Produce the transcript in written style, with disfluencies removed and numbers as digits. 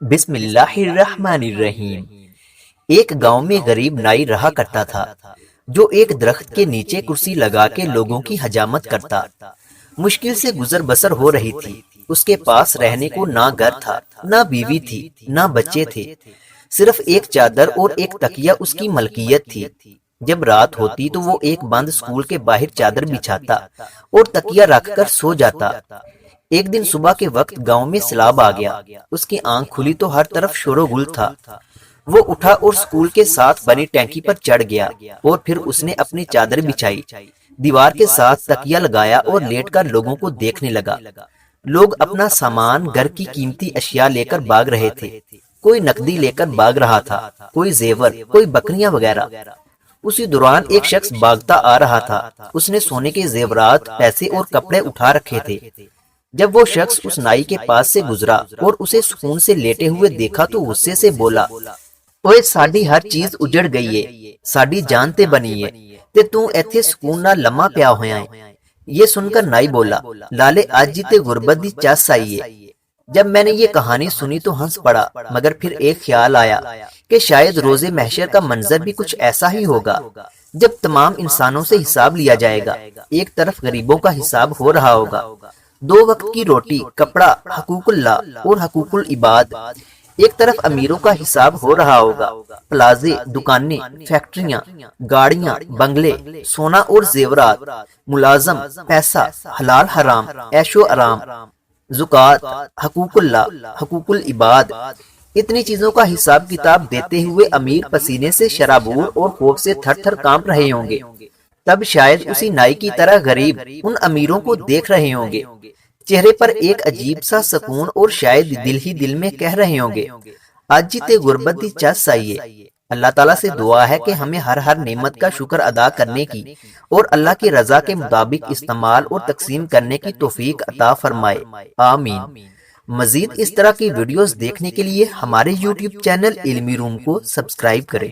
بسم اللہ الرحمن الرحیم۔ ایک گاؤں میں غریب نائی رہا کرتا تھا جو ایک درخت کے نیچے کرسی لگا کے لوگوں کی حجامت کرتا۔ مشکل سے گزر بسر ہو رہی تھی۔ اس کے پاس رہنے کو نہ گھر تھا، نہ بیوی تھی، نہ بچے تھے، صرف ایک چادر اور ایک تکیہ اس کی ملکیت تھی۔ جب رات ہوتی تو وہ ایک بند سکول کے باہر چادر بچھاتا اور تکیہ رکھ کر سو جاتا۔ ایک دن صبح کے وقت گاؤں میں سیلاب آ گیا۔ اس کی آنکھ کھلی تو ہر طرف شور و گل تھا۔ وہ اٹھا اور سکول کے ساتھ بنی ٹینکی پر چڑھ گیا اور پھر اس نے اپنی چادر بچھائی، دیوار کے ساتھ تکیہ لگایا اور لیٹ کر لوگوں کو دیکھنے لگا۔ لوگ اپنا سامان، گھر کی قیمتی اشیاء لے کر بھاگ رہے تھے۔ کوئی نقدی لے کر بھاگ رہا تھا، کوئی زیور، کوئی بکریاں وغیرہ۔ اسی دوران ایک شخص بھاگتا آ رہا تھا۔ اس نے سونے کے زیورات، پیسے اور کپڑے اٹھا رکھے تھے۔ جب وہ شخص اس نائی کے پاس سے گزرا اور اسے سکون سے لیٹے ہوئے دیکھا تو غصے سے بولا، اوئے ساڈی ہر چیز اجڑ گئی ہے، ساڈی جان تے بنی ہے تے تو ایتھے سکون نال لمحہ پیا ہویا ہے۔ یہ سن کر نائی بولا، لالے آج جی تے غربت دی چس آئی ہے۔ جب میں نے یہ کہانی سنی تو ہنس پڑا، مگر پھر ایک خیال آیا کہ شاید روز محشر کا منظر بھی کچھ ایسا ہی ہوگا، جب تمام انسانوں سے حساب لیا جائے گا۔ ایک طرف غریبوں کا حساب ہو رہا ہوگا، 2 وقت کی روٹی، کپڑا، حقوق اللہ اور حقوق العباد۔ ایک طرف امیروں کا حساب ہو رہا ہوگا، پلازے، دکانیں، فیکٹریاں، گاڑیاں، بنگلے، سونا اور زیورات، ملازم، پیسہ، حلال حرام، عیش و آرام، زکوٰۃ، حقوق اللہ، حقوق العباد۔ اتنی چیزوں کا حساب کتاب دیتے ہوئے امیر پسینے سے شرابور اور خوف سے تھر تھر کانپ رہے ہوں گے۔ تب شاید اسی نائی کی طرح غریب ان امیروں کو دیکھ رہے ہوں گے، چہرے پر ایک عجیب سا سکون، اور شاید دل ہی دل میں کہہ رہے ہوں گے، آج جی تے غربت دی چس آئی ہے۔ اللہ تعالیٰ سے دعا ہے کہ ہمیں ہر نعمت کا شکر ادا کرنے کی اور اللہ کی رضا کے مطابق استعمال اور تقسیم کرنے کی توفیق عطا فرمائے، آمین۔ مزید اس طرح کی ویڈیوز دیکھنے کے لیے ہمارے یوٹیوب چینل علمی روم کو سبسکرائب کریں۔